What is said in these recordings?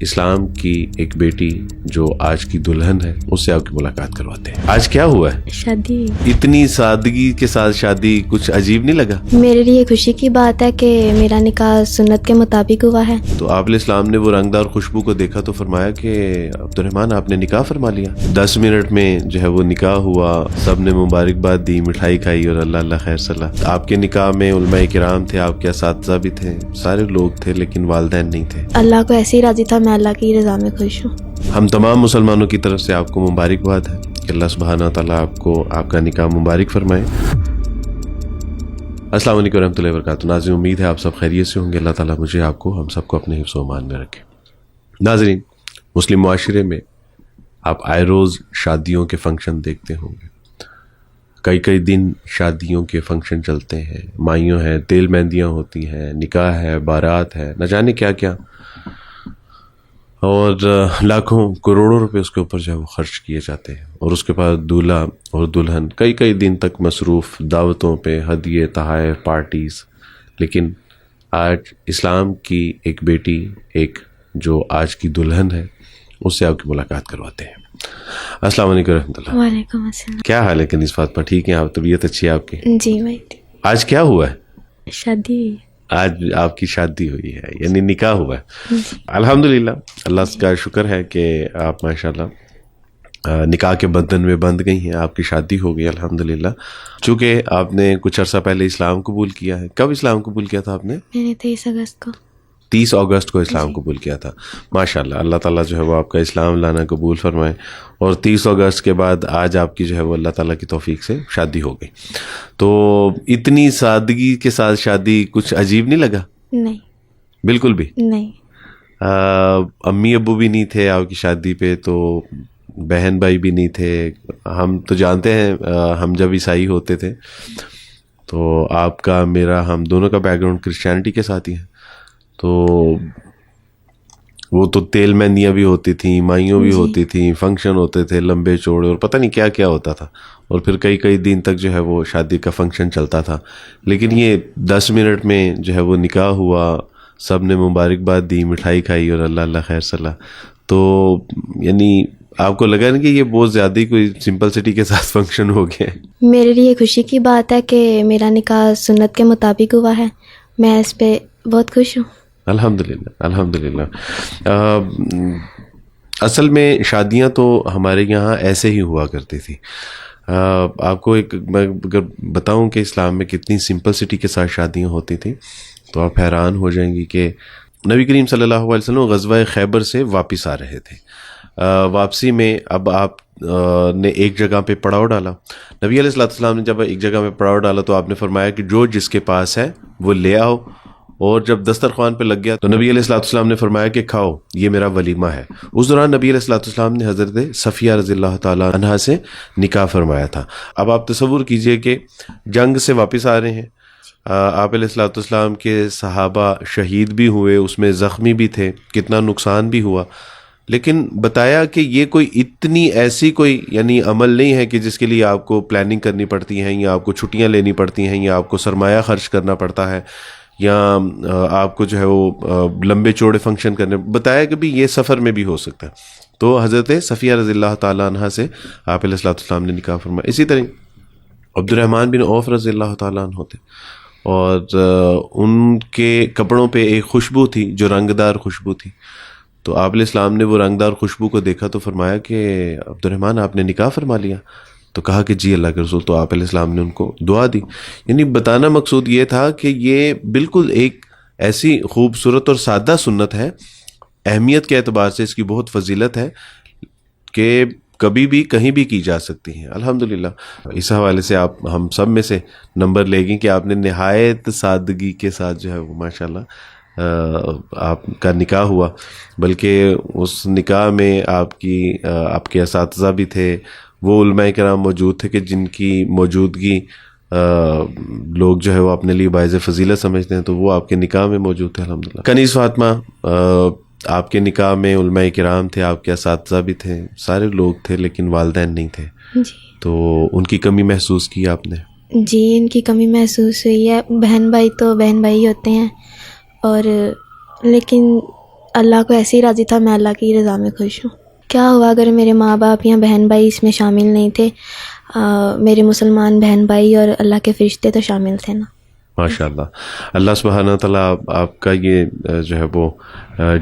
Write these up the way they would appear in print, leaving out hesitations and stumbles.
اسلام کی ایک بیٹی جو آج کی دلہن ہے اس سے آپ کی ملاقات کرواتے ہیں. آج کیا ہوا ہے؟ شادی. اتنی سادگی کے ساتھ شادی کچھ عجیب نہیں لگا؟ میرے لیے خوشی کی بات ہے کہ میرا نکاح سنت کے مطابق ہوا ہے. تو آپ علیہ السلام نے وہ رنگدار خوشبو کو دیکھا تو فرمایا کہ عبد الرحمن آپ نے نکاح فرما لیا. 10 منٹ میں جو ہے وہ نکاح ہوا، سب نے مبارکباد دی، مٹھائی کھائی اور اللہ اللہ خیر صلاح. آپ کے نکاح میں علماء کرام تھے، آپ کے اساتذہ بھی تھے، سارے لوگ تھے، لیکن والدین نہیں تھے. اللہ کو ایسے ہی راضی تھا، میں اللہ کی رضا میں خوش ہوں. ہم تمام مسلمانوں کی طرف سے آپ کو مبارکباد ہے کہ اللہ سبحانہ تعالیٰ آپ کو آپ کا نکاح مبارک فرمائے. السلام علیکم ورحمۃ اللہ وبرکاتہ. ناظرین، امید ہے آپ سب خیریت سے ہوں گے. اللہ تعالیٰ مجھے، آپ کو، ہم سب کو اپنے حفظ و امان میں رکھے. ناظرین، مسلم معاشرے میں آپ آئے روز شادیوں کے فنکشن دیکھتے ہوں گے. کئی دن شادیوں کے فنکشن چلتے ہیں، مائیوں ہیں، تیل مہندیاں ہوتی ہیں، نکاح ہے، بارات ہے، نہ جانے کیا کیا، اور لاکھوں کروڑوں روپے اس کے اوپر جو ہے وہ خرچ کیے جاتے ہیں. اور اس کے بعد دولہا اور دلہن کئی دن تک مصروف دعوتوں پہ، ہدیے، تحائف، پارٹیز. لیکن آج اسلام کی ایک بیٹی، ایک جو آج کی دلہن ہے، اس سے آپ کی ملاقات کرواتے ہیں. السلام علیکم ورحمۃ اللہ. وعلیکم السلام. کیا حال ہے کنیز فاطمہ؟ ٹھیک ہیں آپ؟ طبیعت اچھی ہے آپ کی؟ جی بھائی. آج کیا ہوا ہے؟ شادی. آج آپ کی شادی ہوئی ہے، یعنی نکاح ہوا ہے. الحمدللہ، اللہ کا شکر ہے کہ آپ ماشاءاللہ نکاح کے بندھن میں بندھ گئی ہیں، آپ کی شادی ہو گئی الحمدللہ. چونکہ آپ نے کچھ عرصہ پہلے اسلام قبول کیا ہے. کب اسلام قبول کیا تھا آپ نے؟ میں نے 23 اگست کو. 30 اگست کو اسلام قبول کیا تھا. ماشاءاللہ، اللہ تعالیٰ جو ہے وہ آپ کا اسلام لانا قبول فرمائے. اور 30 اگست کے بعد آج آپ کی جو ہے وہ اللہ تعالیٰ کی توفیق سے شادی ہو گئی. تو اتنی سادگی کے ساتھ شادی کچھ عجیب نہیں لگا؟ نہیں، بالکل بھی نہیں. امی ابو بھی نہیں تھے آپ کی شادی پہ، تو بہن بھائی بھی نہیں تھے. ہم تو جانتے ہیں، ہم جب عیسائی ہوتے تھے تو آپ کا، میرا، ہم دونوں کا بیک گراؤنڈ کرسچینٹی کے ساتھ ہی ہے. تو وہ تو تیل مہندیاں بھی ہوتی تھیں، مائیوں بھی ہوتی تھیں، فنکشن ہوتے تھے لمبے چوڑے، اور پتہ نہیں کیا کیا ہوتا تھا. اور پھر کئی دن تک جو ہے وہ شادی کا فنکشن چلتا تھا. لیکن یہ 10 منٹ میں جو ہے وہ نکاح ہوا، سب نے مبارکباد دی، مٹھائی کھائی اور اللہ اللہ خیر صلاح. تو یعنی آپ کو لگا نا کہ یہ بہت زیادہ ہی کوئی سمپلسٹی کے ساتھ فنکشن ہو گیا ہے؟ میرے لیے خوشی کی بات ہے کہ میرا نکاح سنت کے مطابق ہوا ہے. میں اس پہ بہت خوش ہوں. الحمدللہ الحمدللہ. اصل میں شادیاں تو ہمارے یہاں ایسے ہی ہوا کرتی تھی. آپ کو ایک میں اگر بتاؤں کہ اسلام میں کتنی سمپلسٹی کے ساتھ شادیاں ہوتی تھیں تو آپ حیران ہو جائیں گی کہ نبی کریم صلی اللہ علیہ وسلم غزوہ خیبر سے واپس آ رہے تھے. واپسی میں اب آپ نے ایک جگہ پہ پڑاؤ ڈالا. نبی علیہ السلام نے جب ایک جگہ پہ پڑاؤ ڈالا تو آپ نے فرمایا کہ جو جس کے پاس ہے وہ لے آؤ. اور جب دسترخوان پہ لگ گیا تو نبی علیہ السلام نے فرمایا کہ کھاؤ، یہ میرا ولیمہ ہے. اس دوران نبی علیہ السلام نے حضرت صفیہ رضی اللہ تعالی عنہا سے نکاح فرمایا تھا. اب آپ تصور کیجئے کہ جنگ سے واپس آ رہے ہیں، آپ علیہ السلام کے صحابہ شہید بھی ہوئے، اس میں زخمی بھی تھے، کتنا نقصان بھی ہوا. لیکن بتایا کہ یہ کوئی اتنی ایسی کوئی یعنی عمل نہیں ہے کہ جس کے لیے آپ کو پلاننگ کرنی پڑتی ہے، یا آپ کو چھٹیاں لینی پڑتی ہیں، یا آپ کو سرمایہ خرچ کرنا پڑتا ہے، یا آپ کو جو ہے وہ لمبے چوڑے فنکشن کرنے. بتایا کہ بھی یہ سفر میں بھی ہو سکتا ہے. تو حضرت صفیہ رضی اللہ تعالیٰ عنہ سے آپ علیہ السلام نے نکاح فرمایا. اسی طرح عبد الرحمن بن عوف رضی اللہ تعالیٰ عنہ ہوتے، اور ان کے کپڑوں پہ ایک خوشبو تھی جو رنگدار خوشبو تھی. تو آپ علیہ السلام نے وہ رنگدار خوشبو کو دیکھا تو فرمایا کہ عبد الرحمن آپ نے نکاح فرما لیا. تو کہا کہ جی اللہ کے رسول. تو آپ علیہ السلام نے ان کو دعا دی. یعنی بتانا مقصود یہ تھا کہ یہ بالکل ایک ایسی خوبصورت اور سادہ سنت ہے، اہمیت کے اعتبار سے اس کی بہت فضیلت ہے کہ کبھی بھی کہیں بھی کی جا سکتی ہیں. الحمدللہ. اس حوالے سے آپ ہم سب میں سے نمبر لے گی کہ آپ نے نہایت سادگی کے ساتھ جو ہے وہ ماشاءاللہ آپ کا نکاح ہوا. بلکہ اس نکاح میں آپ کے اساتذہ بھی تھے، وہ علماء کرام موجود تھے کہ جن کی موجودگی لوگ جو ہے وہ اپنے لیے باعث فضیلت سمجھتے ہیں، تو وہ آپ کے نکاح میں موجود تھے الحمدللہ. کنیز فاطمہ، آپ کے نکاح میں علماء کرام تھے، آپ کے اساتذہ بھی تھے، سارے لوگ تھے، لیکن والدین نہیں تھے. جی. تو ان کی کمی محسوس کی آپ نے؟ جی، ان کی کمی محسوس ہوئی ہے. بہن بھائی تو بہن بھائی ہوتے ہیں، اور لیکن اللہ کو ایسے ہی راضی تھا، میں اللہ کی رضا میں خوش ہوں۔ کیا ہوا اگر میرے ماں باپ یا بہن بھائی اس میں شامل نہیں تھے، میرے مسلمان بہن بھائی اور اللہ کے فرشتے تو شامل تھے نا۔ ماشاء اللہ، اللہ سبحانہ تعالیٰ آپ کا یہ جو ہے وہ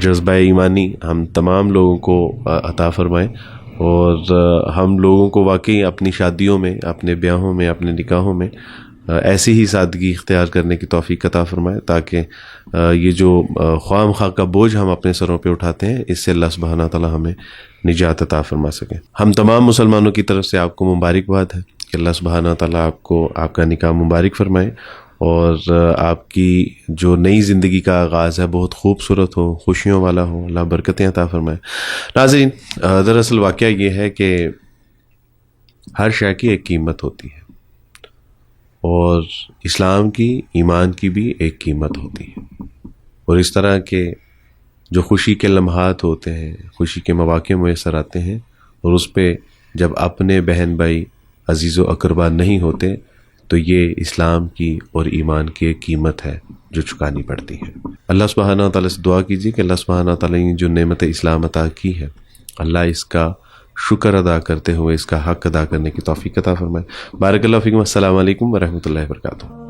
جذبہ ایمانی ہم تمام لوگوں کو عطا فرمائے، اور ہم لوگوں کو واقعی اپنی شادیوں میں، اپنے بیاہوں میں، اپنے نکاحوں میں ایسی ہی سادگی اختیار کرنے کی توفیق عطا فرمائے، تاکہ یہ جو خواہ مخواہ کا بوجھ ہم اپنے سروں پہ اٹھاتے ہیں، اس سے اللہ سبحانہ تعالیٰ ہمیں نجات عطا فرما سکے۔ ہم تمام مسلمانوں کی طرف سے آپ کو مبارکباد ہے کہ اللہ سبحانہ تعالیٰ آپ کو آپ کا نکاح مبارک فرمائے، اور آپ کی جو نئی زندگی کا آغاز ہے بہت خوبصورت ہو، خوشیوں والا ہو، اللہ برکتیں عطا فرمائے۔ ناظرین، دراصل واقعہ یہ ہے کہ ہر شے کی ایک قیمت ہوتی ہے، اور اسلام کی، ایمان کی بھی ایک قیمت ہوتی ہے، اور اس طرح کے جو خوشی کے لمحات ہوتے ہیں، خوشی کے مواقع میسر آتے ہیں، اور اس پہ جب اپنے بہن بھائی، عزیز و اقربا نہیں ہوتے، تو یہ اسلام کی اور ایمان کی ایک قیمت ہے جو چکانی پڑتی ہے۔ اللہ سبحانہ تعالیٰ سے دعا کیجیے کہ اللہ سبحانہ تعالیٰ نے جو نعمت اسلام عطا کی ہے، اللہ اس کا شکر ادا کرتے ہوئے اس کا حق ادا کرنے کی توفیق عطا فرمائے۔ بارک اللہ فیکم۔ السلام علیکم ورحمۃ اللہ وبرکاتہ۔